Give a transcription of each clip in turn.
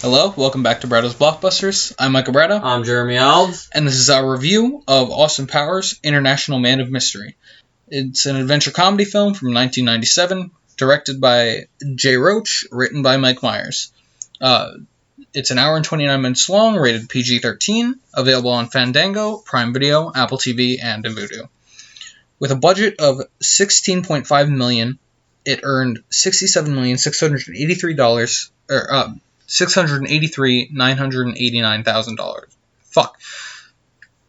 Hello, welcome back to Bradow's Blockbusters. I'm Michael Bradow. I'm Jeremy Alves. And this is our review of Austin Powers' International Man of Mystery. It's an adventure comedy film from 1997, directed by Jay Roach, written by Mike Myers. It's an hour and 29 minutes long, rated PG-13, available on Fandango, Prime Video, Apple TV, and Vudu. With a budget of $16.5 million, it earned $683,989,000. Fuck.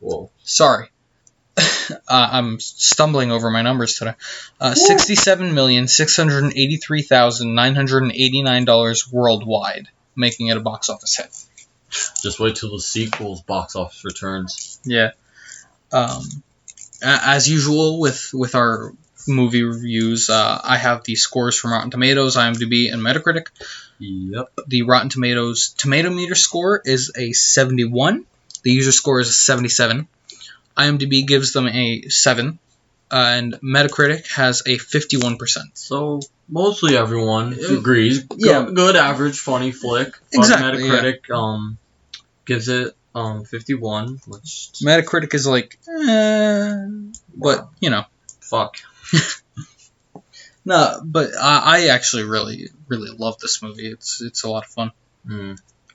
Whoa. Sorry. I'm stumbling over my numbers today. $67,683,989 worldwide, making it a box office hit. Just wait till the sequel's box office returns. Yeah. As usual with our movie reviews, I have the scores from Rotten Tomatoes, IMDb, and Metacritic. Yep. The Rotten Tomatoes tomato meter score is a 71. The user score is a 77. IMDb gives them a 7. And Metacritic has a 51%. So, mostly everyone agrees. Good average, funny flick. But Exactly, Metacritic gives it 51, which... Metacritic is like, but, you know. Fuck. No, but I actually really love this movie. It's a lot of fun.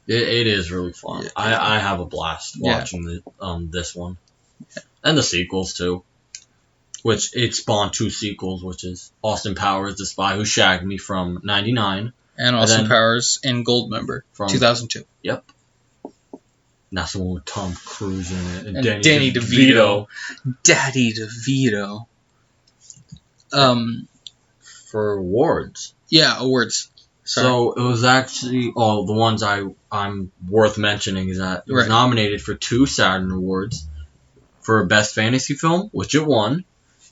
It is really fun. I have a blast watching this one. Yeah. And the sequels, too. Which, it spawned 2 sequels, which is Austin Powers, The Spy Who Shagged Me from 99. And Austin Powers in Goldmember from 2002. Yep. And that's the one with Tom Cruise in it. And Danny DeVito. Daddy DeVito. For awards. Yeah, awards. Sorry. So it was actually the ones I'm worth mentioning is that it was nominated for 2 Saturn Awards for Best Fantasy Film, which it won,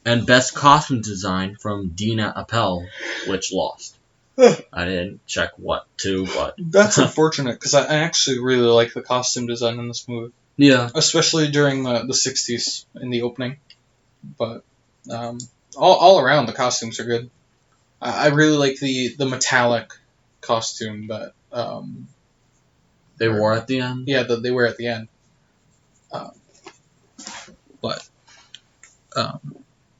and Best Costume Design from Dina Appel, which lost. I didn't check what to, but that's unfortunate because I actually really like the costume design in this movie. Yeah, especially during the 60s in the opening, but all around the costumes are good. I really like the metallic costume that they wore at the end. Yeah, that they wear at the end. But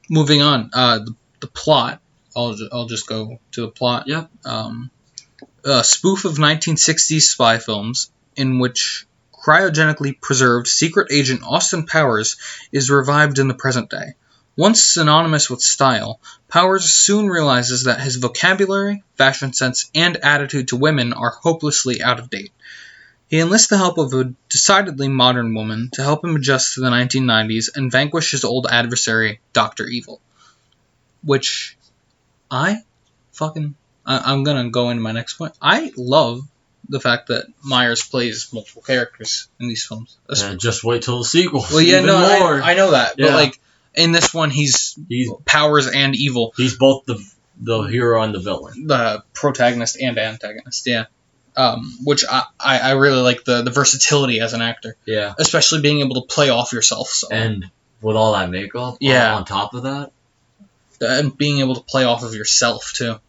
moving on, the plot. I'll just go to the plot. Yep. A spoof of 1960s spy films in which cryogenically preserved secret agent Austin Powers is revived in the present day. Once synonymous with style, Powers soon realizes that his vocabulary, fashion sense, and attitude to women are hopelessly out of date. He enlists the help of a decidedly modern woman to help him adjust to the 1990s and vanquish his old adversary, Dr. Evil. Which, I'm gonna go into my next point. I love the fact that Myers plays multiple characters in these films. And just wait till the sequel. Well, yeah, more. I know that, but like, in this one, he's Powers and Evil. He's both the hero and the villain. The protagonist and antagonist, yeah. Which I really like the versatility as an actor. Yeah. Especially being able to play off yourself. So. And with all that makeup on top of that. And being able to play off of yourself, too.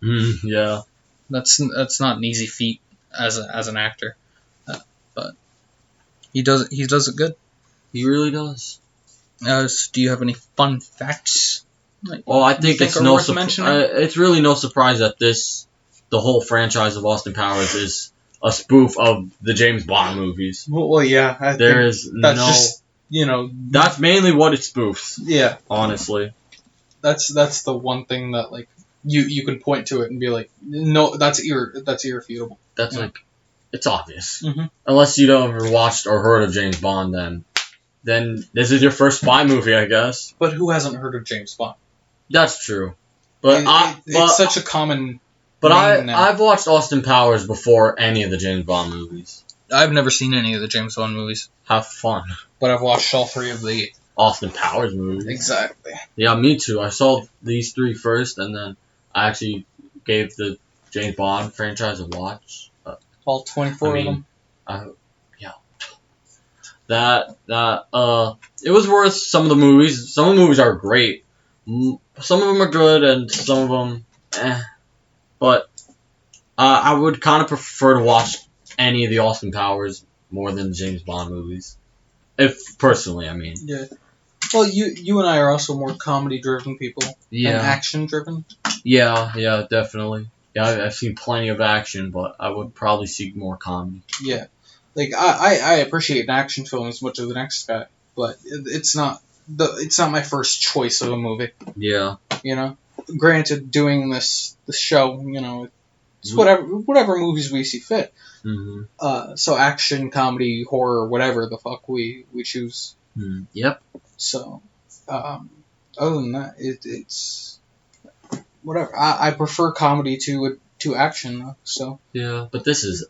Yeah. That's not an easy feat as an actor. But he does it good. He really does. Do you have any fun facts? Well, I think it's it's really no surprise that the whole franchise of Austin Powers is a spoof of the James Bond movies. Well, yeah. That's mainly what it spoofs. Yeah. Honestly. That's the one thing that like you can point to it and be like, no, that's irrefutable. That's it's obvious. Mm-hmm. Unless you don't ever watched or heard of James Bond, then this is your first spy movie, I guess. But who hasn't heard of James Bond? That's true. But it's such a common. But I've watched Austin Powers before any of the James Bond movies. I've never seen any of the James Bond movies. Have fun. But I've watched all 3 of the Austin Powers movies. Exactly. Yeah, me too. I saw these 3 first, and then I actually gave the James Bond franchise a watch. All 24 of them? Yeah. It was worth some of the movies. Some of the movies are great. Some of them are good, and some of them, But I would kind of prefer to watch any of the Austin Powers more than James Bond movies. If personally, I mean. Yeah. Well, you and I are also more comedy-driven people than action-driven. Yeah, definitely. Yeah, I've seen plenty of action, but I would probably seek more comedy. Yeah. Like, I appreciate an action film as much as the next guy, but it's not my first choice of a movie. Yeah. You know? Granted, doing this show, you know, it's whatever movies we see fit. Mm-hmm. So action, comedy, horror, whatever the fuck we choose. Yep. So, other than that, it's whatever. I prefer comedy to action, though. So. Yeah, but this is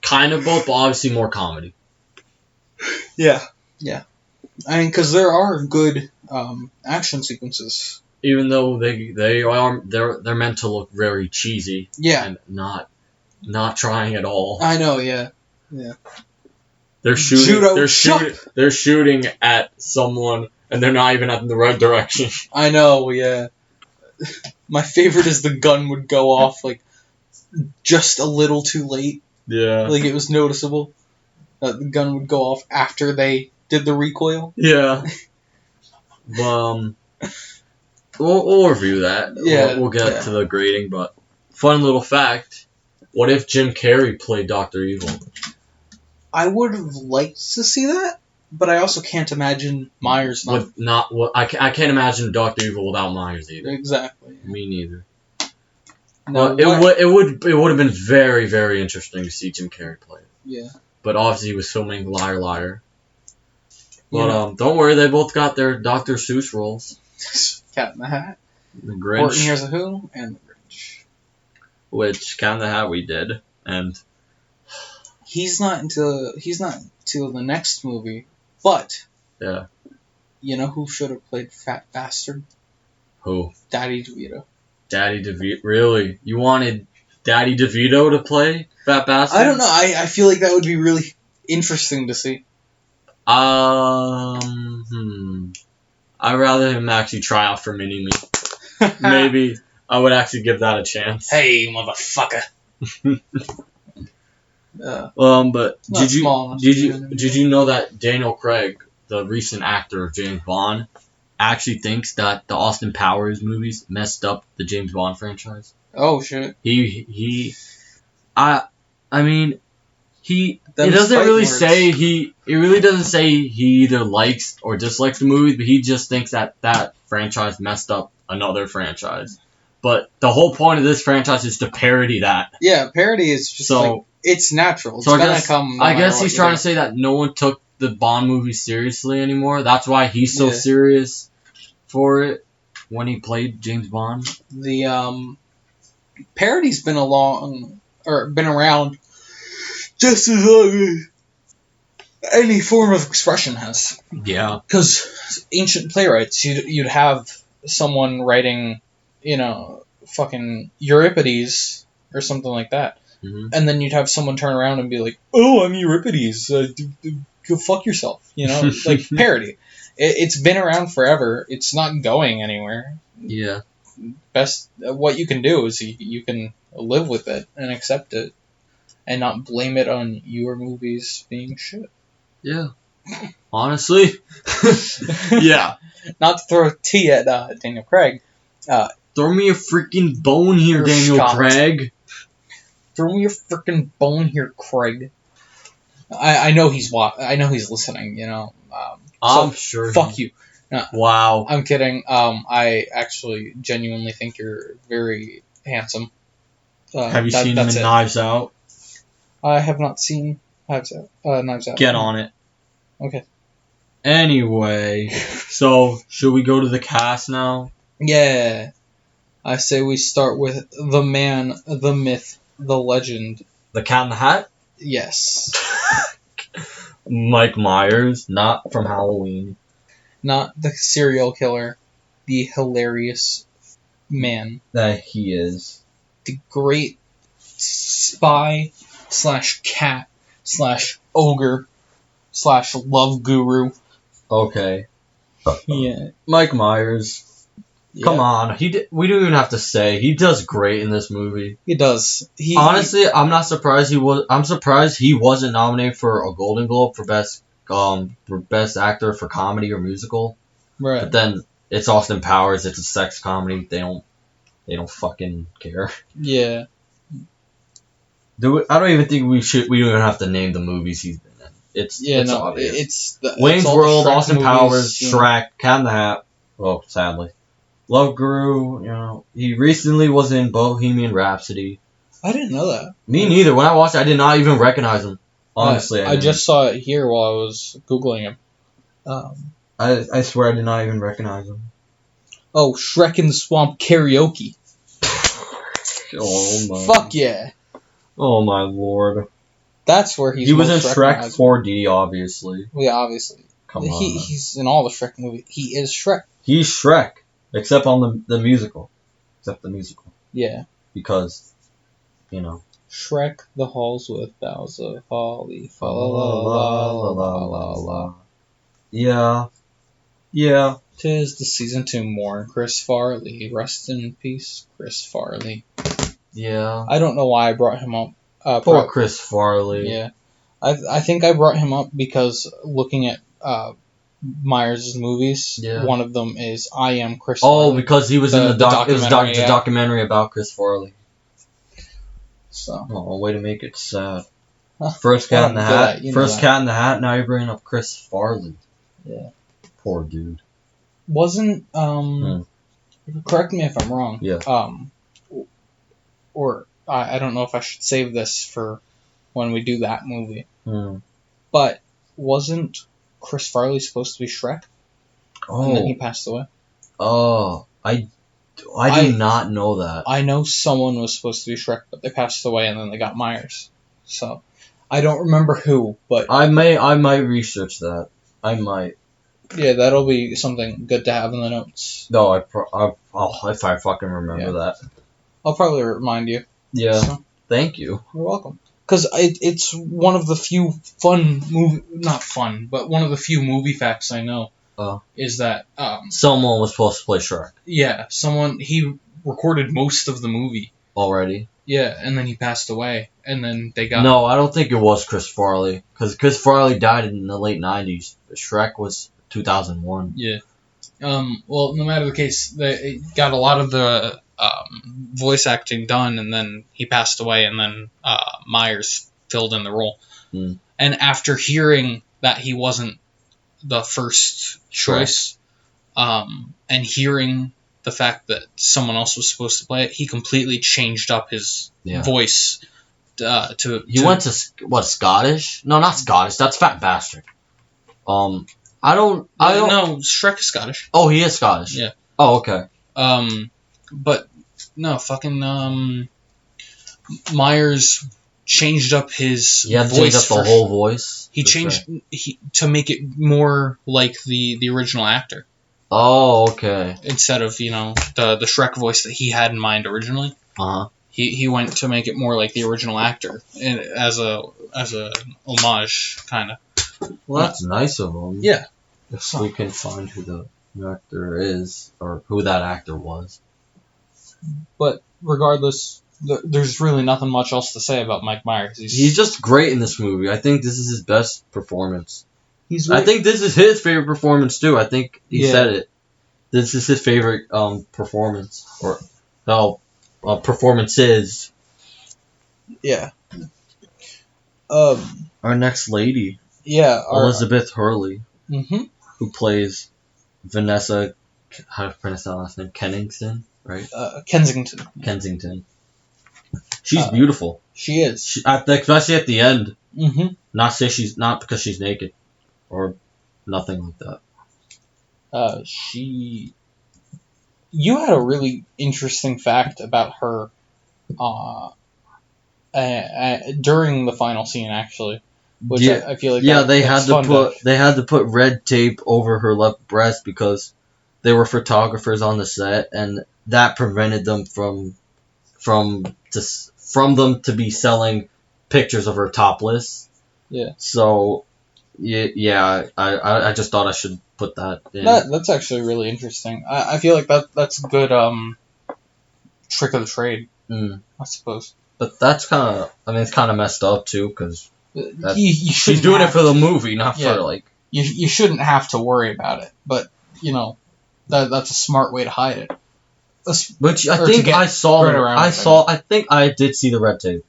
kind of both, but obviously more comedy. Yeah. I mean, because there are good action sequences. Even though they're meant to look very cheesy. Yeah. And not trying at all. I know. Yeah. They're shooting at someone, and they're not even in the right direction. I know. Yeah. My favorite is the gun would go off like just a little too late. Yeah. Like it was noticeable that the gun would go off after they did the recoil. Yeah. We'll review that. Yeah. We'll get to the grading, but fun little fact: what if Jim Carrey played Dr. Evil? I would have liked to see that, but I also can't imagine Myers I can't imagine Dr. Evil without Myers either. Exactly. Me neither. No, it would have been very, very interesting to see Jim Carrey play it. Yeah. But obviously he was filming *Ლიar. But don't worry, they both got their Dr. Seuss roles. Cat in the Hat. The Grinch. Horton Hears a Who and the Grinch. Which Cat in the Hat we did, and he's not until the next movie, but yeah. You know who should have played Fat Bastard? Who? Daddy DeVito. Daddy DeVito? Really? You wanted Daddy DeVito to play Fat Bastard? I don't know. I feel like that would be really interesting to see. I'd rather him actually try out for Mini-Me. Maybe I would actually give that a chance. Hey, motherfucker. But did you know that Daniel Craig, the recent actor of James Bond, actually thinks that the Austin Powers movies messed up the James Bond franchise? Oh shit. He doesn't really say he really doesn't say he either likes or dislikes the movies, but he just thinks that franchise messed up another franchise. But the whole point of this franchise is to parody that. Yeah, parody is just it's natural. It's gonna come. I guess he's trying to say that no one took the Bond movies seriously anymore. That's why he's so serious for it when he played James Bond. The parody's been around just as long as any form of expression has. Yeah. Because ancient playwrights, you'd have someone writing, fucking Euripides or something like that. Mm-hmm. And then you'd have someone turn around and be like, "Oh, I'm Euripides. Go fuck yourself." Like parody. It's been around forever. It's not going anywhere. Yeah. Best what you can do is you can live with it and accept it, and not blame it on your movies being shit. Yeah. Honestly. Yeah. Not to throw a tea at Daniel Craig. Throw me a freaking bone here, Daniel Craig. Throw me a freaking bone here, Craig. I know he's listening. I'm sure. Fuck you. Wow. I'm kidding. I actually genuinely think you're very handsome. Have you seen him in Knives Out? I have not seen Knives Out. Get on it. Okay. Anyway, so should we go to the cast now? Yeah. I say we start with the man, the myth, the legend. The Cat in the Hat? Yes. Mike Myers, not from Halloween. Not the serial killer, the hilarious man. That he is. The great spy / cat / ogre / love guru. Okay. Yeah. Mike Myers. Yeah. Come on, we don't even have to say he does great in this movie. He does. Honestly, I'm not surprised he was. I'm surprised he wasn't nominated for a Golden Globe for best actor for comedy or musical. Right. But then it's Austin Powers. It's a sex comedy. They don't fucking care. Yeah. I don't even think we don't even have to name the movies he's been in. It's obvious. Wayne's World, Austin Powers, Shrek, Cat in the Hat. Oh, sadly. Love Guru, he recently was in Bohemian Rhapsody. I didn't know that. Me neither. When I watched it, I did not even recognize him. Honestly, I just saw it here while I was Googling him. I swear I did not even recognize him. Oh, Shrek in the Swamp Karaoke. Oh my. Fuck yeah. Oh my lord. That's where he's. He was in Shrek 4D, obviously. Yeah, obviously. Come on. He's in all the Shrek movies. He is Shrek. He's Shrek, except on the musical. Except the musical. Yeah. Because, Shrek the halls with boughs of holly. Fa la la la la la la. Yeah. Yeah. 'Tis the season to mourn Chris Farley. Rest in peace, Chris Farley. Yeah. I don't know why I brought him up. Poor Chris Farley. Yeah. I think I brought him up because looking at Myers' movies, one of them is I Am Chris Farley. Oh, because he was in the documentary about Chris Farley. So. Oh, way to make it sad. First Cat in the Hat. Cat in the Hat, now you're bringing up Chris Farley. Yeah. Poor dude. Wasn't, correct me if I'm wrong. Yeah. Or I don't know if I should save this for when we do that movie. Hmm. But wasn't Chris Farley supposed to be Shrek? Oh. And then he passed away? Oh. I did not know that. I know someone was supposed to be Shrek, but they passed away and then they got Myers. So, I don't remember who, but... I might research that. I might. Yeah, that'll be something good to have in the notes. No, if I fucking remember that. I'll probably remind you. Yeah. So, thank you. You're welcome. Because it's one of the few not fun, but one of the few movie facts I know. Is that someone was supposed to play Shrek. Yeah, he recorded most of the movie already. Yeah, and then he passed away, and then they got. No, I don't think it was Chris Farley, because Chris Farley died in the late '90s. Shrek was 2001. Yeah. Well, no matter the case, they got a lot of the voice acting done, and then he passed away, and then Myers filled in the role. Mm. And after hearing that he wasn't the first choice, and hearing the fact that someone else was supposed to play it, he completely changed up his voice. He went to Scottish? No, not Scottish. That's Fat Bastard. I don't know. Shrek is Scottish. Oh, he is Scottish. Yeah. Oh, okay. But no, fucking Myers changed up his voice. Yeah, changed up the whole voice. He changed to make it more like the original actor. Oh, okay. Instead of the Shrek voice that he had in mind originally. He went to make it more like the original actor, and as a homage, kind of. Well, that's nice of him. Yeah. If we can find who the actor is, or who that actor was. But regardless, there's really nothing much else to say about Mike Myers. He's just great in this movie. I think this is his best performance. I think this is his favorite performance too. I think he said it. This is his favorite performance, or performances. Yeah. Our next lady. Yeah. Elizabeth Hurley. Mm-hmm. Who plays Vanessa? How do you pronounce that last name? Kensington, right? Kensington. She's beautiful. She is. Especially at the end. Mm-hmm. Not because she's naked, or nothing like that. You had a really interesting fact about her during the final scene, actually, which I feel like they had to put red tape over her left breast because they were photographers on the set, and that prevented them from them to be selling pictures of her topless. Yeah. So, yeah, I just thought I should put that in. That's actually really interesting. I feel like that's a good trick of the trade, I suppose. But that's kind of, I mean, it's kind of messed up too, because she's doing it for the movie, not for like. You shouldn't have to worry about it, but you know, that's a smart way to hide it. Which I think I saw. I think I did see the red tape.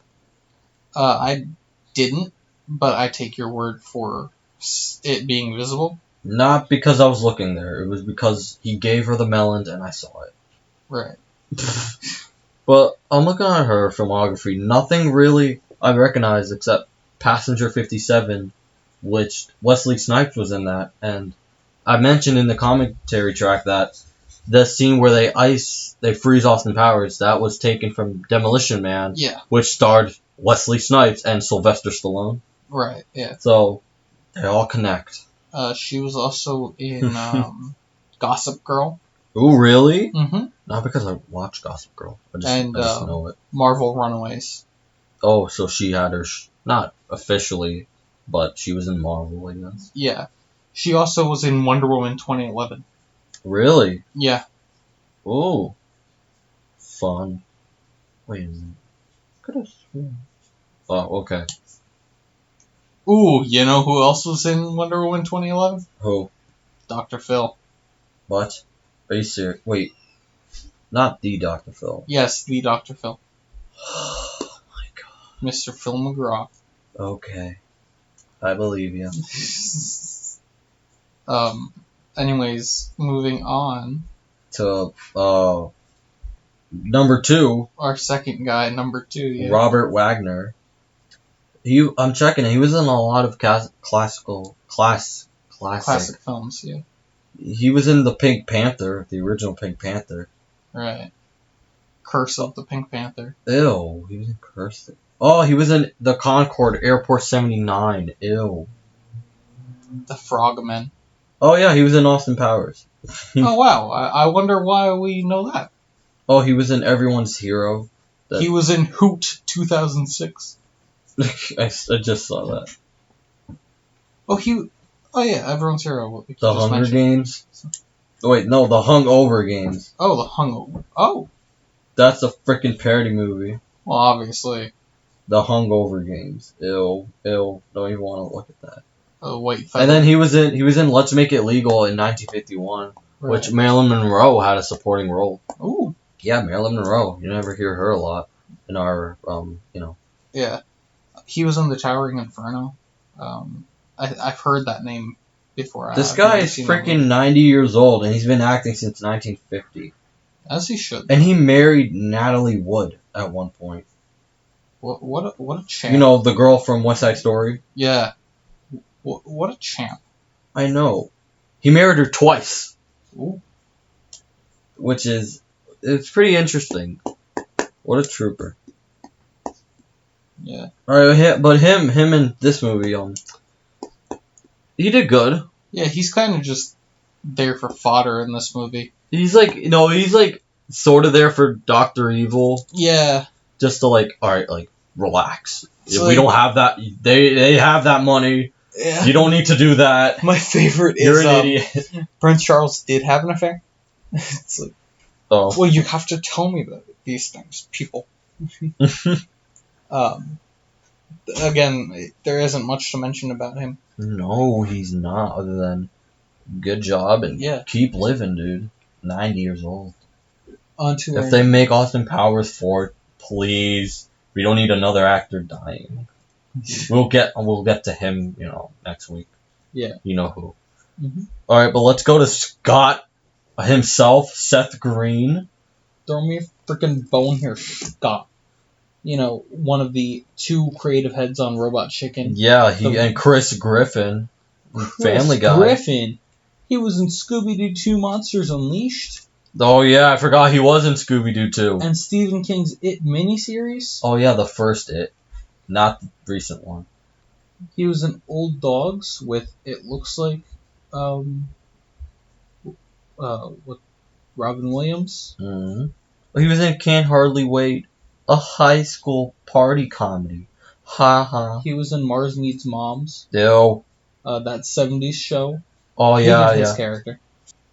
I didn't, but I take your word for it being visible. Not because I was looking there. It was because he gave her the melon and I saw it. Right. But I'm looking at her filmography. Nothing really I recognize except Passenger 57, which Wesley Snipes was in that. And I mentioned in the commentary track that the scene where they freeze Austin Powers, that was taken from Demolition Man, which starred Wesley Snipes and Sylvester Stallone. Right, yeah. So, they all connect. She was also in Gossip Girl. Ooh, really? Mm-hmm. Not because I watched Gossip Girl. I just know it. Marvel Runaways. Oh, so she had her, not officially, but she was in Marvel, I guess. Yeah. She also was in Wonder Woman 2011. Really? Yeah. Oh. Fun. Wait a minute. Could have sworn. Oh, okay. Ooh, you know who else was in Wonder Woman 2011? Who? Dr. Phil. What? Are you serious? Wait. Not the Dr. Phil. Yes, the Dr. Phil. Oh my god. Mr. Phil McGraw. Okay. I believe you. Anyways, moving on. To, number 2. Our second guy, number 2, yeah. Robert Wagner. I'm checking it. He was in a lot of classic films, yeah. He was in the Pink Panther, the original Pink Panther. Right. Curse of the Pink Panther. Ew, he was in Curse. Oh, he was in the Concorde, Airport 79. Ew. The Frogmen. Oh yeah, he was in Austin Powers. Oh wow, I wonder why we know that. Oh, he was in Everyone's Hero. He was in Hoot 2006. I just saw that. Oh yeah, Everyone's Hero. The Hunger Games? Wait, no, the Hungover Games. Oh, the Hungover. Oh. That's a freaking parody movie. Well, obviously. The Hungover Games. Ew. Don't even want to look at that. Oh, wait. And then he was in Let's Make It Legal in 1951, right. Which Marilyn Monroe had a supporting role. Ooh. Yeah, Marilyn Monroe. You never hear her a lot in our, Yeah. He was in The Towering Inferno. I've heard that name before. This guy is freaking 90 years old, and he's been acting since 1950. As he should. And he married Natalie Wood at one point. What a champ. You know, the girl from West Side Story? Yeah. What a champ. I know. He married her twice. Ooh. Which is, it's pretty interesting. What a trooper. Yeah. Alright, but him in this movie, he did good. Yeah, he's kind of just there for fodder in this movie. He's sort of there for Dr. Evil. Yeah. Just to alright, relax. If we don't have that, they have that money. Yeah. You don't need to do that. My favorite You're an idiot. Prince Charles did have an affair. It's like, oh. Well, you have to tell me these things, people. Again, there isn't much to mention about him. No, he's not, other than good job and keep living, dude. 90 years old. If they make Austin Powers 4, please. We don't need another actor dying. We'll get to him, next week. Yeah. You know who. Mm-hmm. Alright, but let's go to Scott himself, Seth Green. Throw me a freaking bone here, Scott. One of the 2 creative heads on Robot Chicken. Yeah, and Chris Griffin. Family Guy. Griffin. He was in Scooby-Doo 2 Monsters Unleashed. Oh yeah, I forgot he was in Scooby-Doo 2. And Stephen King's It miniseries. Oh yeah, the first It. Not the recent one. He was in Old Dogs with, it looks like, with Robin Williams. Mm-hmm. He was in Can't Hardly Wait, a high school party comedy. Ha ha. He was in Mars Needs Moms. Ew. That 70s show. Oh yeah, Hated his yeah. character.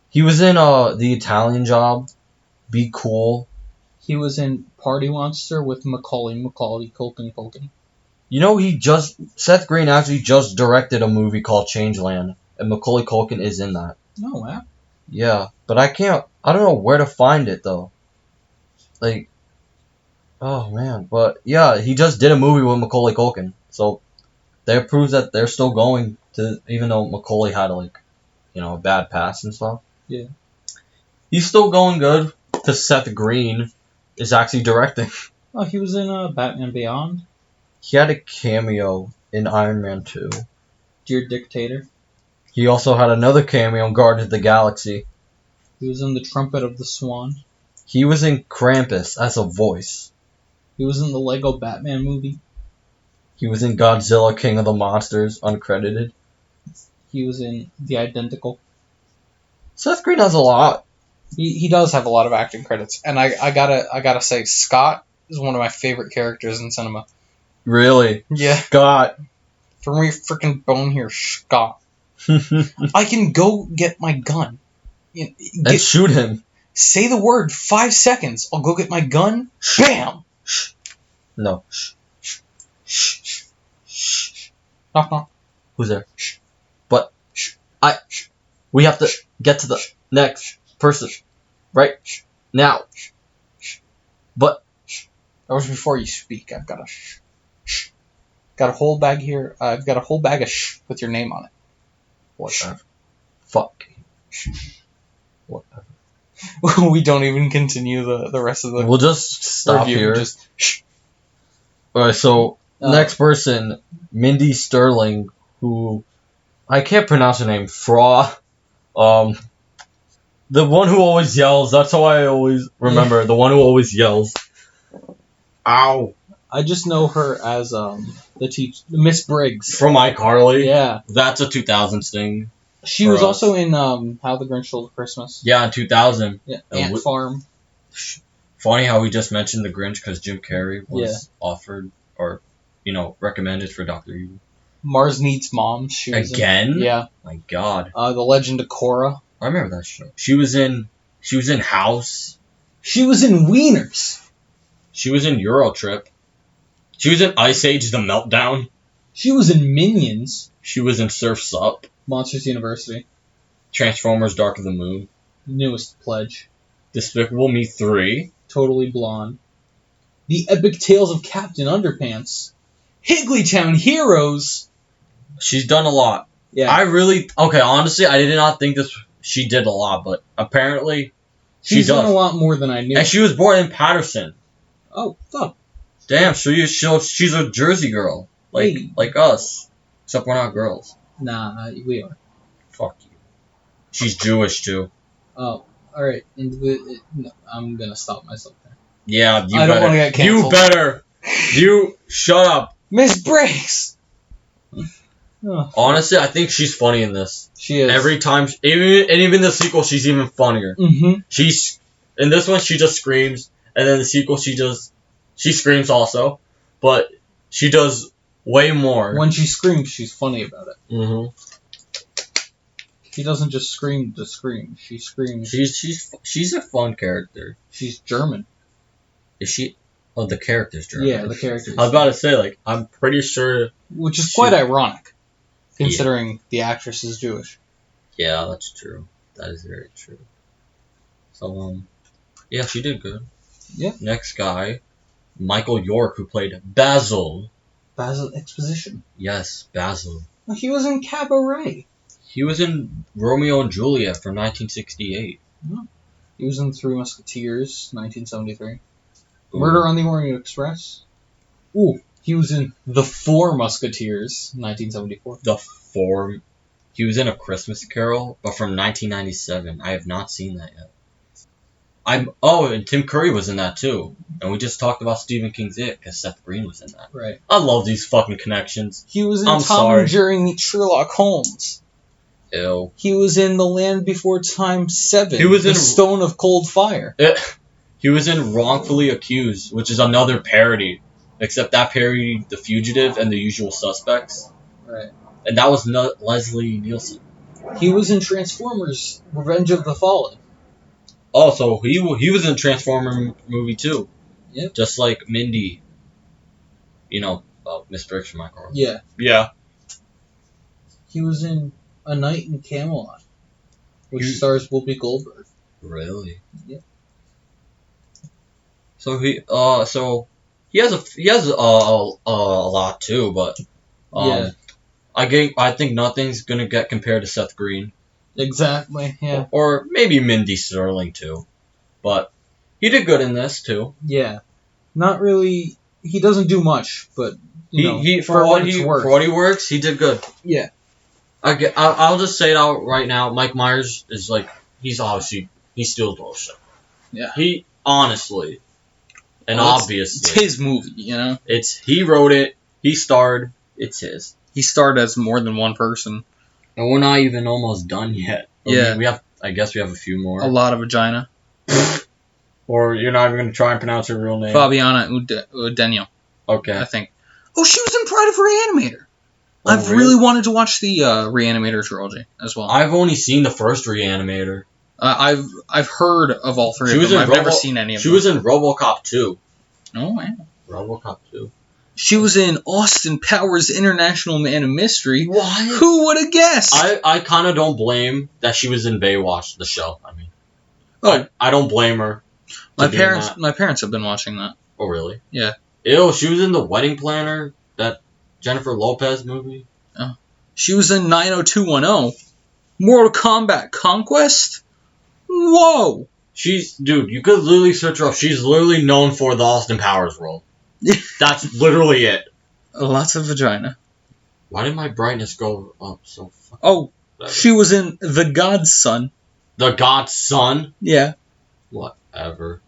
He was in The Italian Job. Be Cool. He was in Party Monster with Macaulay Culkin. You know, Seth Green actually just directed a movie called Changeland, and Macaulay Culkin is in that. No, wow. Yeah, but I don't know where to find it though. Like, oh man, but yeah, he just did a movie with Macaulay Culkin, so that proves that they're still going to, even though Macaulay had a bad past and stuff. Yeah. He's still going good, because Seth Green is actually directing. Oh, he was in Batman Beyond. He had a cameo in Iron Man 2. Dear Dictator. He also had another cameo in Guardians of the Galaxy. He was in The Trumpet of the Swan. He was in Krampus as a voice. He was in the Lego Batman movie. He was in Godzilla King of the Monsters, uncredited. He was in The Identical. Seth Green has a lot. He does have a lot of acting credits, and I gotta say, Scott is one of my favorite characters in cinema. Really? Yeah. Scott. Throw me a freaking bone here, Scott. I can go get my gun. And shoot him. Say the word 5 seconds. I'll go get my gun. Bam! No. Knock, knock. Who's there? But we have to get to the next person right now. But that was before you speak. I've got got a whole bag here. I've got a whole bag of with your name on it. Whatever. Fuck. Whatever. We don't even continue the rest of the. We'll just stop review. here. Just Alright, so next person, Mindy Sterling, who I can't pronounce her name. The one who always yells. That's how I always remember. The one who always yells. Ow. I just know her as the teacher, Miss Briggs from iCarly. Yeah, that's a 2000s thing. She was also in How the Grinch Stole Christmas. Yeah, in 2000. Yeah, Ant Farm. Funny how we just mentioned the Grinch because Jim Carrey was offered or recommended for Dr. Evil. Mars Needs Moms. She was again. Yeah. My God. The Legend of Korra. I remember that show. She was in House. She was in Wieners. She was in Eurotrip. She was in Ice Age: The Meltdown. She was in Minions. She was in Surf's Up. Monsters University. Transformers: Dark of the Moon. Newest Pledge. Despicable Me 3. Totally Blonde. The Epic Tales of Captain Underpants. Higglytown Heroes. She's done a lot. Yeah. Honestly, I did not think she did a lot, but apparently she's done a lot more than I knew. And she was born in Patterson. Oh, fuck. Damn, so she's a Jersey girl. Like us. Except we're not girls. Nah, we are. Fuck you. She's Jewish, too. Oh, alright. No, I'm gonna stop myself there. Yeah, you I don't want to get canceled. You better. You shut up. Miss Briggs! Honestly, I think she's funny in this. She is. Every time, even the sequel, she's even funnier. Mm-hmm. In this one, she just screams, and then the sequel, she screams also, but she does way more. When she screams, she's funny about it. Mm-hmm. She doesn't just scream to scream. She screams. She's a fun character. She's German. Is she? Oh, the character's German. Yeah, the character's I was about to say, I'm pretty sure. Which is quite ironic, considering the actress is Jewish. Yeah, that's true. That is very true. So, yeah, she did good. Yeah. Next guy, Michael York, who played Basil. Basil Exposition. Yes, Basil. Well, he was in Cabaret. He was in Romeo and Juliet from 1968. Oh. He was in Three Musketeers, 1973. Ooh. Murder on the Orient Express. Ooh, he was in The Four Musketeers, 1974. He was in A Christmas Carol, but from 1997. I have not seen that yet. And Tim Curry was in that too. And we just talked about Stephen King's It, because Seth Green was in that. Right. I love these fucking connections. He was in Tom and Jerry Meet Sherlock Holmes. Ew. He was in The Land Before Time 7. He was in Stone of Cold Fire. He was in Wrongfully Accused, which is another parody. Except that parodied The Fugitive and The Usual Suspects. Right. And that was Leslie Nielsen. He was in Transformers: Revenge of the Fallen. Oh, so he was in Transformer movie too. Yep. Just like Mindy. Miss Friction Micro. Yeah. Yeah. He was in A Night in Camelot, which stars Whoopi Goldberg. Really? Yep. So he has a lot too, but Yeah. I think nothing's gonna get compared to Seth Green. Exactly. Yeah. Or maybe Mindy Sterling too, but he did good in this too. Yeah. Not really. He doesn't do much, but for what he works, he did good. Yeah. I'll just say it out right now. Mike Myers is he steals both shit. Yeah. He honestly, and obviously, it's his movie. He wrote it. He starred. It's his. He starred as more than one person. And we're not even almost done yet. I guess we have a few more. A lot of vagina. Or you're not even going to try and pronounce her real name. Fabiana Udenio. Okay. I think. Oh, she was in Pride of Reanimator. Oh, I've really wanted to watch the Reanimator trilogy as well. I've only seen the first Reanimator. I've heard of all three of them. I've never seen any of them. She was in RoboCop 2. Oh, wow. RoboCop 2. She was in Austin Powers International Man of Mystery. What? Who would have guessed? I kind of don't blame that she was in Baywatch, the show. I don't blame her. My parents have been watching that. Oh, really? Yeah. Ew, she was in The Wedding Planner, that Jennifer Lopez movie. Oh. She was in 90210. Mortal Kombat Conquest? Whoa! Dude, you could literally search her up. She's literally known for the Austin Powers role. That's literally it. Lots of vagina. Why did my brightness go up so fucking... Oh, she was in The God's Son. The God's Son? Yeah. Whatever.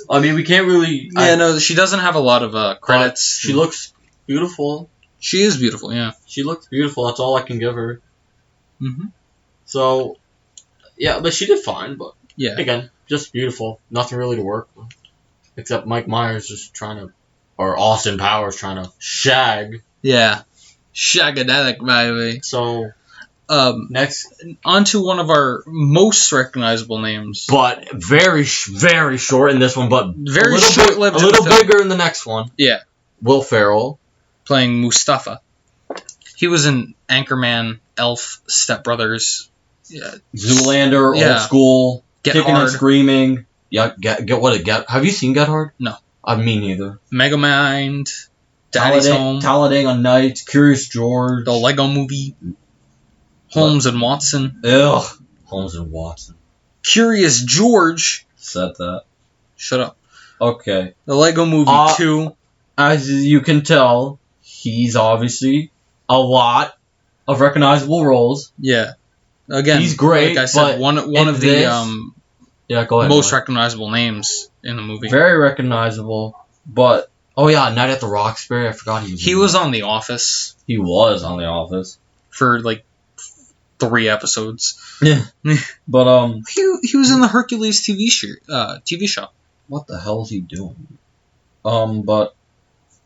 We can't really... no, she doesn't have a lot of credits. She looks beautiful. She is beautiful, yeah. She looks beautiful. That's all I can give her. Mm-hmm. So, yeah, but she did fine, but... Yeah. Again, just beautiful. Nothing really to work with. Except Mike Myers just or Austin Powers trying to shag. Yeah. Shagadelic, baby. So, next. On to one of our most recognizable names. But very, very short in this one, but very short-lived. A little bigger in the next one. Yeah. Will Ferrell. Playing Mustafa. He was in Anchorman, Elf, Step Brothers. Yeah. Zoolander, Old School. Get Kicking Hard. and Screaming. Yeah, Get. Have you seen Get Hard? No. Me neither. Megamind. Daddy's Home. Talladega Nights. Curious George. The Lego Movie. Holmes and Watson. Ugh. Holmes and Watson. Curious George. Said that. Shut up. Okay. The Lego Movie 2. As you can tell, he's obviously a lot of recognizable roles. Yeah. Again, he's great. Like I said, one of the yeah, go ahead. Most recognizable names in the movie. Very recognizable. But Night at the Roxbury. I forgot he was on The Office. He was on The Office for 3 episodes. Yeah. But he was in the Hercules TV show. What the hell is he doing? But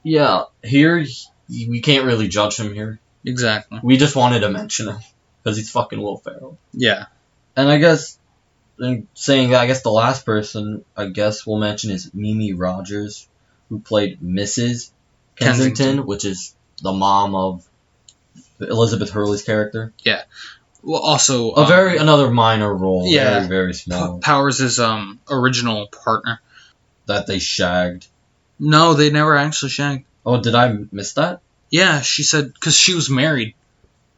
yeah, here we can't really judge him here. Exactly. We just wanted to mention him because he's fucking Will Ferrell. Yeah. And I guess the last person we'll mention is Mimi Rogers, who played Mrs. Kensington, which is the mom of Elizabeth Hurley's character. Yeah. Well, also another minor role. Yeah. Very, very small. Powers' original partner. That they shagged. No, they never actually shagged. Oh, did I miss that? Yeah, she said because she was married,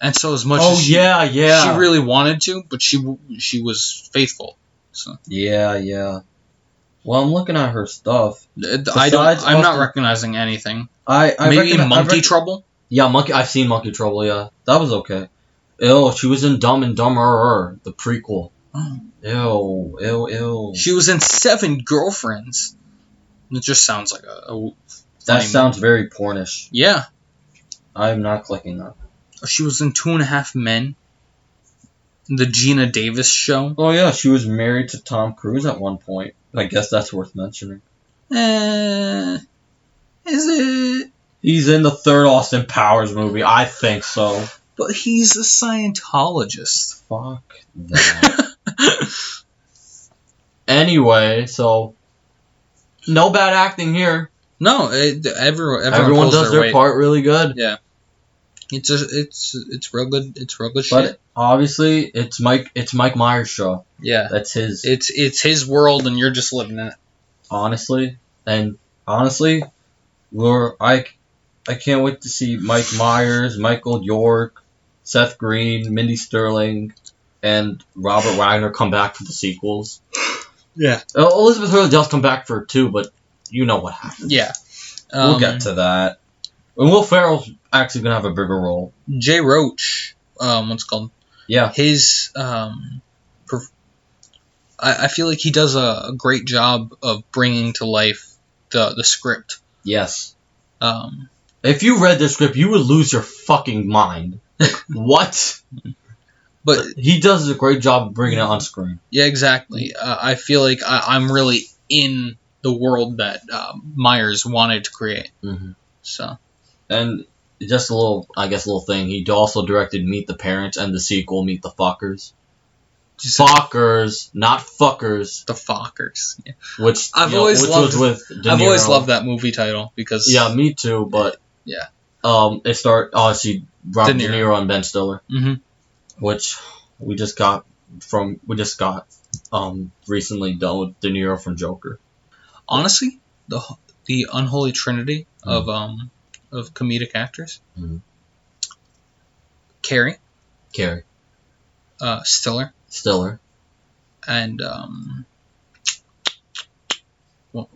and so as much as she really wanted to, but she was faithful. So yeah. Well, I'm looking at her stuff. I'm not recognizing anything. Maybe Monkey Trouble. Yeah, I've seen Monkey Trouble. Yeah, that was okay. Ew, she was in Dumb and Dumber, the prequel. Oh. Ew. She was in 7 Girlfriends. It just sounds like that sounds very pornish. Yeah. I'm not clicking that. She was in 2.5 Men. The Gina Davis Show. Oh yeah, she was married to Tom Cruise at one point. I guess that's worth mentioning. Is it? He's in the 3rd Austin Powers movie. I think so. But he's a Scientologist. Fuck that. Anyway, so no bad acting here. No, everyone does their part really good. Yeah, it's real good. It's real good but shit. Obviously, it's Mike Myers' show. Yeah, that's his. It's his world, and you're just living in it. Honestly, I can't wait to see Mike Myers, Michael York, Seth Green, Mindy Sterling, and Robert Wagner come back for the sequels. Yeah, Elizabeth Hurley does come back for 2, but you know what happens. Yeah. We'll get to that. And Will Ferrell's actually going to have a bigger role. Jay Roach, what's it called? Yeah. His, I feel like he does a great job of bringing to life the script. Yes. If you read the script, you would lose your fucking mind. Like, what? But he does a great job of bringing it on screen. Yeah, exactly. I feel like I'm really in the world that Myers wanted to create. Mm-hmm. So, and just a little thing. He also directed Meet the Parents and the sequel Meet the Fuckers. Fuckers, not fuckers. The Fuckers. Yeah. Which I've always loved that movie title because me too. But yeah, it started obviously Robert De Niro and Ben Stiller, which we just got recently done with De Niro from Joker. Honestly, the unholy trinity of comedic actors: Carrey, Stiller, and well,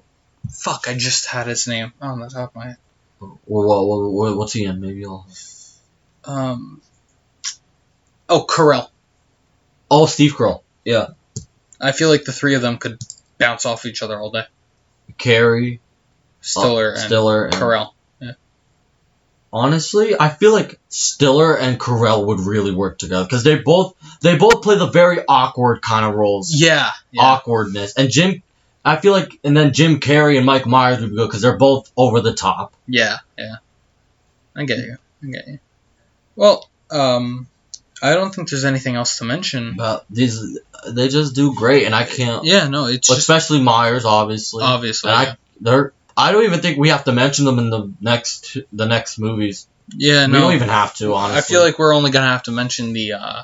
fuck! I just had his name on the top of my head. What's he in? Maybe I'll. Carell. Oh, Steve Carell. Yeah. I feel like the three of them could bounce off each other all day. Carey, Stiller, and Carell. Yeah. Honestly, I feel like Stiller and Carell would really work together because they both play the very awkward kind of roles. Yeah. Awkwardness. And Jim Carrey and Mike Myers would be good because they're both over the top. Yeah. I get you. Well, I don't think there's anything else to mention. But they just do great, and I can't. Yeah, no, it's especially Myers, obviously. And I don't even think we have to mention them in the next movies. Yeah, we don't even have to. Honestly, I feel like we're only gonna have to mention the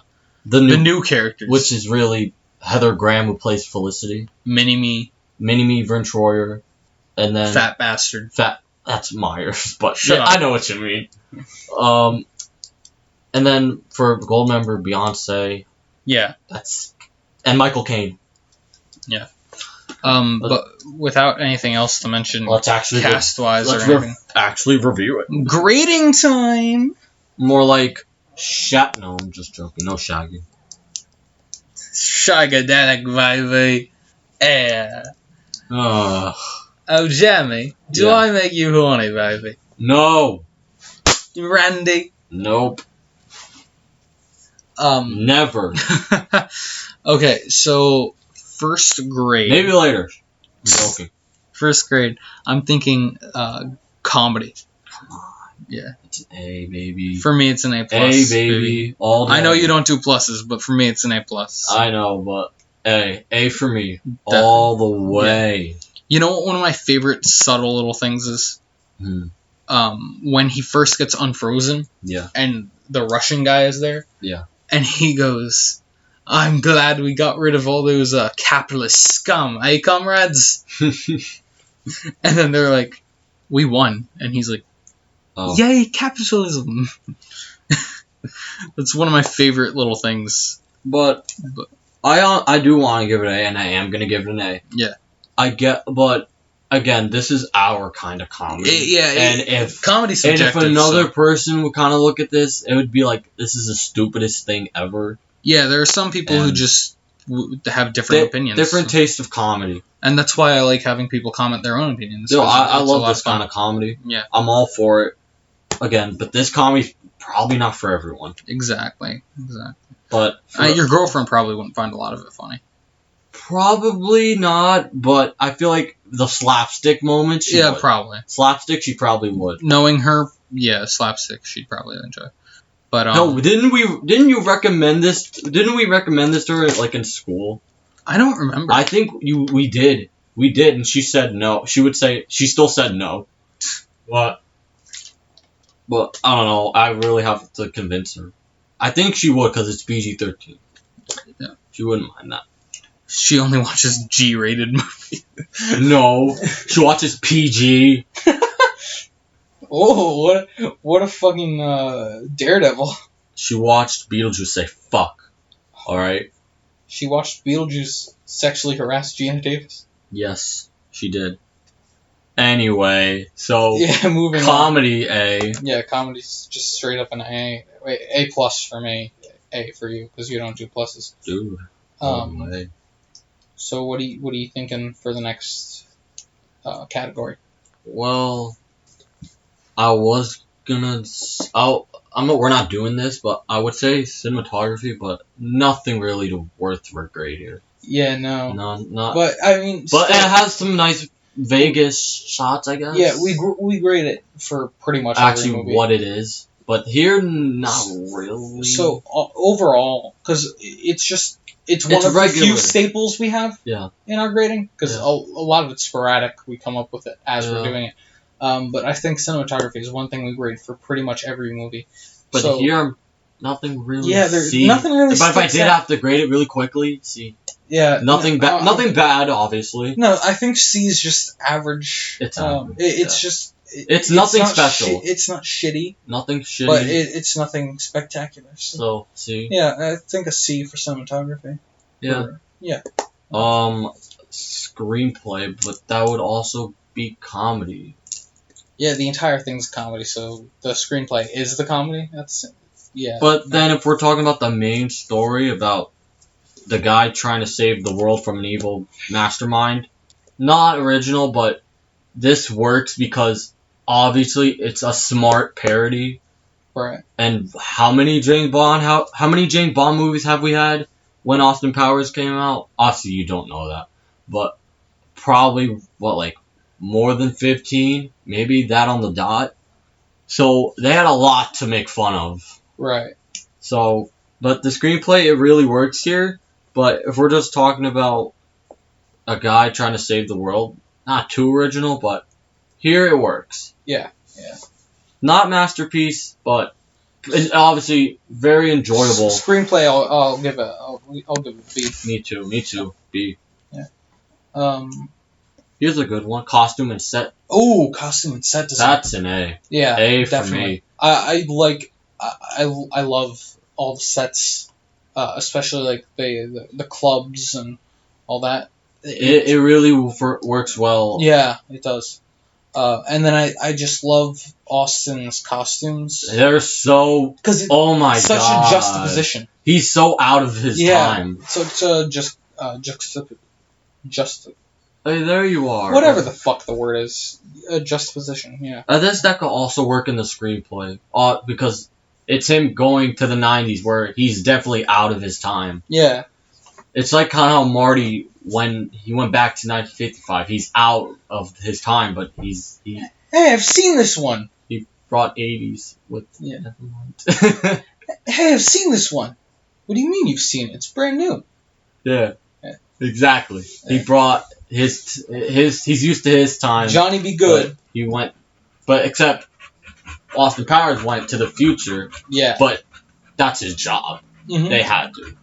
new characters, which is really Heather Graham, who plays Felicity, Mini-Me, Vern Troyer, and then Fat Bastard. That's Myers, but I know what you mean. And then for gold member, Beyonce. Yeah. And Michael Caine. Yeah. But without anything else to mention, cast-wise or anything. Actually review it. Grading time! More like No, I'm just joking. No Shaggy. Shagadelic, baby. Yeah. Oh, Jamie, do I make you horny, baby? No. Randy? Nope. Never. Okay, so first grade. Maybe later. I'm joking. First grade. I'm thinking comedy. Come on. Yeah. It's an A, baby. For me, it's an A+. A, baby. All day. I know you don't do pluses, but for me, it's an A+. I know, but A for me. All the way. Yeah. You know what one of my favorite subtle little things is? When he first gets unfrozen. Yeah. And the Russian guy is there. Yeah. And he goes, I'm glad we got rid of all those capitalist scum, eh, comrades? And then they're like, we won. And he's like, yay, capitalism. That's one of my favorite little things. But I do want to give it an A, and I am going to give it an A. Yeah. But again, this is our kind of comedy. If comedy's subjective, and if another person would kind of look at this, it would be like, this is the stupidest thing ever. Yeah, there are some people who just have different opinions. Different taste of comedy. And that's why I like having people comment their own opinions. I love this kind of comedy. Yeah. I'm all for it. Again, but this comedy's probably not for everyone. Exactly. But your girlfriend probably wouldn't find a lot of it funny. Probably not, but I feel like the slapstick moments, she would. Probably. Slapstick, she probably would. Knowing her, slapstick, she'd probably enjoy. But no, didn't you recommend this? Didn't we recommend this to her like in school? I don't remember. I think we did, and she said no. She still said no. What? But I don't know. I really have to convince her. I think she would because it's PG-13. Yeah. She wouldn't mind that. She only watches G-rated movies. No, she watches PG. Oh, what a fucking daredevil. She watched Beetlejuice say fuck. Alright? She watched Beetlejuice sexually harass Gina Davis? Yes, she did. Anyway, so yeah, moving comedy on. A. Yeah, comedy's just straight up an A. Wait, A plus for me. A for you, because you don't do pluses. Dude. So what are you thinking for the next category? Well, I was gonna. We're not doing this, but I would say cinematography, but nothing really worth regret here. Yeah, no. Not. But I mean. But it has some nice Vegas shots, I guess. Yeah, we grade it for pretty much every movie. What it is, but here not really. So overall, because it's one of the few staples we have in our grading, because a lot of it's sporadic. We come up with it as we're doing it. But I think cinematography is one thing we grade for pretty much every movie. But here, nothing really. Yeah, there's nothing really. But if I did have to grade it really quickly, see. Yeah. Nothing bad. Nothing bad, obviously. No, I think C is just average. It's average. It's just. It's nothing special. It's not shitty. Nothing shitty. But it's nothing spectacular. So C. Yeah, I think a C for cinematography. Yeah. Yeah. Screenplay, but that would also be comedy. Yeah, the entire thing's comedy, so the screenplay is the comedy. But then if we're talking about the main story about the guy trying to save the world from an evil mastermind, not original, but this works because obviously it's a smart parody. Right. And how many James Bond movies have we had when Austin Powers came out? Obviously you don't know that, but probably more than 15, maybe that on the dot. So they had a lot to make fun of. Right. So, but the screenplay, it really works here. But if we're just talking about a guy trying to save the world, not too original, but here it works. Yeah. Not masterpiece, but obviously very enjoyable. Screenplay, I'll give a B. Me too. B. Yeah. Here's a good one. Costume and set. Oh, costume and set design. That's an A. Yeah, A definitely. For me. I love all the sets, especially the clubs and all that. It really works well. Yeah, it does. And then I just love Austin's costumes. They're so. Oh my god. Such a juxtaposition. He's so out of his time. So it's a just. Hey, there you are. Whatever the fuck the word is, a juxtaposition. Yeah. That could also work in the screenplay, because it's him going to the 90s where he's definitely out of his time. Yeah. It's like kind of how Marty, when he went back to 1955, he's out of his time, but Hey, I've seen this one. He brought 80s with. Yeah. Hey, I've seen this one. What do you mean you've seen it? It's brand new. Yeah. Exactly. Yeah. He brought his. He's used to his time. Johnny Be Good. He went, except Austin Powers went to the future. Yeah. But that's his job. Mm-hmm. They had to.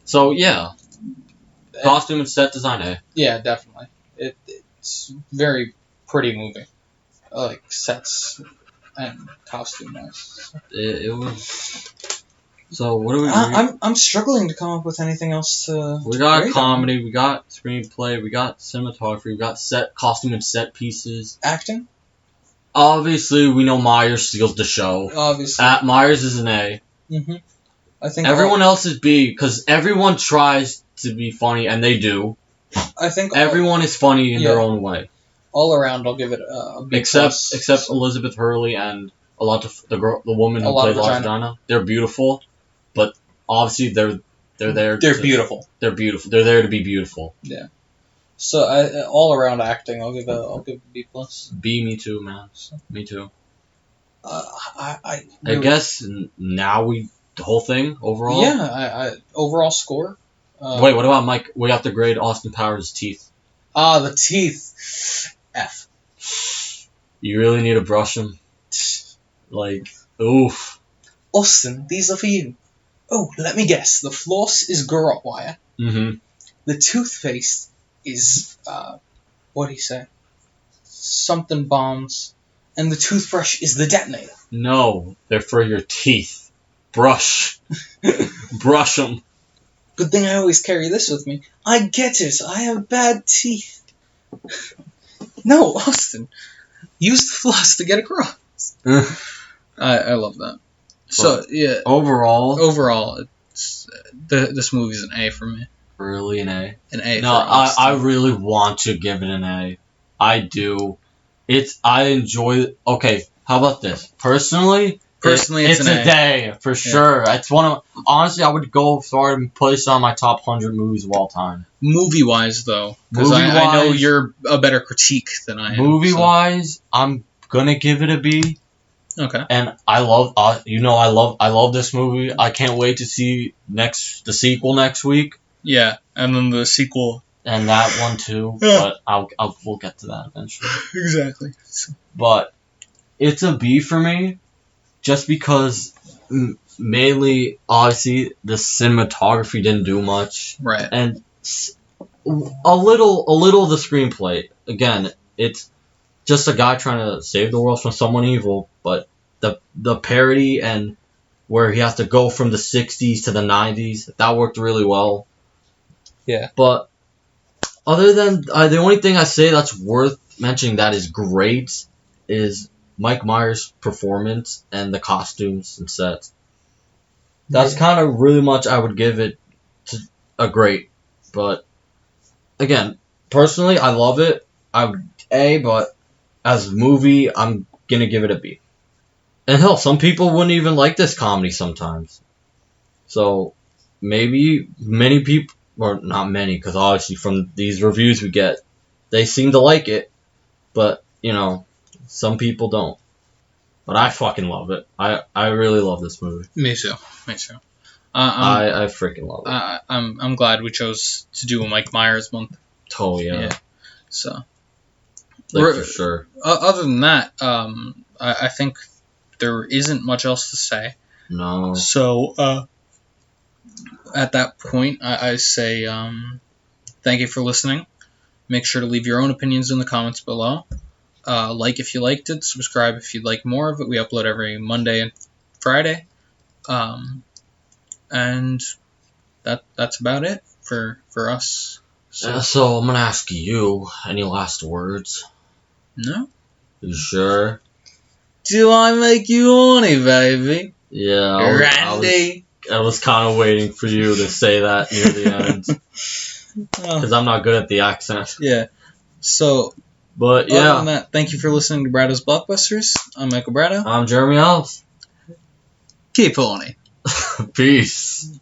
So yeah, costume and set design A. Yeah, definitely. It's very pretty movie, like sets and costume wise. It was. So what do we? I'm struggling to come up with anything else to. We got comedy, we got screenplay, we got cinematography, we got costume and set pieces. Acting. Obviously, we know Myers steals the show. Obviously. Myers is an A. Mhm. I think everyone else is B because everyone tries to be funny and they do. I think everyone is funny in their own way. All around, I'll give it a B+. Except Elizabeth Hurley and the woman who played LaVagina. They're beautiful, but obviously they're there. They're beautiful. They're beautiful. They're there to be beautiful. Yeah. So all around acting, I'll give a B+. B, me too, man. Me too. I guess now the whole thing overall. Yeah, overall score. Wait, what about Mike? We have to grade Austin Powers' teeth. The teeth. F. You really need to brush them. Like, oof. Austin, these are for you. Oh, let me guess. The floss is garrote wire. Mm-hmm. The toothpaste is, what do you say? Something bombs. And the toothbrush is the detonator. No, they're for your teeth. Brush. Brush them. Good thing I always carry this with me. I get it. I have bad teeth. No, Austin. Use the floss to get across. I love that. So, yeah. Overall, it's, this movie's an A for me. Really an A? An A no, for Austin. I really want to give it an A. I do. I enjoy. Okay, how about this? Personally, it's an a day for sure. It's honestly, I would go far and place it on my top 100 movies of all time. Movie wise, though, because I know you're a better critique than I am. Movie wise, I'm gonna give it a B. Okay. And I love, I love this movie. I can't wait to see the sequel next week. Yeah, and then the sequel. And that one too, but we'll get to that eventually. Exactly. But it's a B for me, just because mainly, obviously, the cinematography didn't do much, right? And a little of the screenplay. Again, it's just a guy trying to save the world from someone evil, but the parody and where he has to go from the 60s to the 90s, that worked really well. Yeah. But other than the only thing I say that's worth mentioning that is great is Mike Myers' performance and the costumes and sets. That's kind of really much I would give it to a great. But again, personally, I love it. I would A, but as a movie, I'm gonna give it a B. And hell, some people wouldn't even like this comedy sometimes. So maybe many people. Or not many, because obviously from these reviews we get, they seem to like it, but, some people don't. But I fucking love it. I really love this movie. Me too. I freaking love it. I'm glad we chose to do a Mike Myers month. Oh, yeah. So. For sure. Other than that, I think there isn't much else to say. No. So, at that point, I say thank you for listening. Make sure to leave your own opinions in the comments below. Like if you liked it. Subscribe if you'd like more of it. We upload every Monday and Friday. And that's about it for us. So I'm going to ask you, any last words? No? You sure? Do I make you horny, baby? Yeah. Randy. I was kind of waiting for you to say that near the end. Because I'm not good at the accent. Yeah. So, but yeah. Other than that, thank you for listening to Bradow's Blockbusters. I'm Michael Bradow. I'm Jeremy Elves. Keep horny. Peace.